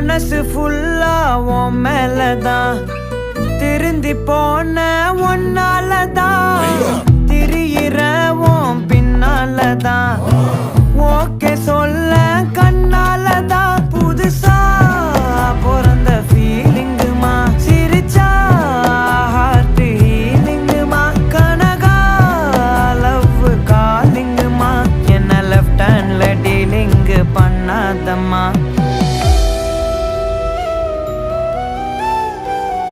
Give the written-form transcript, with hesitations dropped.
மனசு ஃபுல்லா உன் மேலதான் திருந்தி போன ஒன்னாலதான் திரியிற உன் பின்னாலதான் ஓகே சொல்ல கண்ணாலதான் புதுசா பிறந்த ஃபீலிங்குமா சிரிச்சா ஹார்ட் ஹீலிங்குமா கனகா லவ் காலிங்குமா என்ன லெஃப்ட் ஹேண்ட்ல டீலிங் பண்ணாதம்மா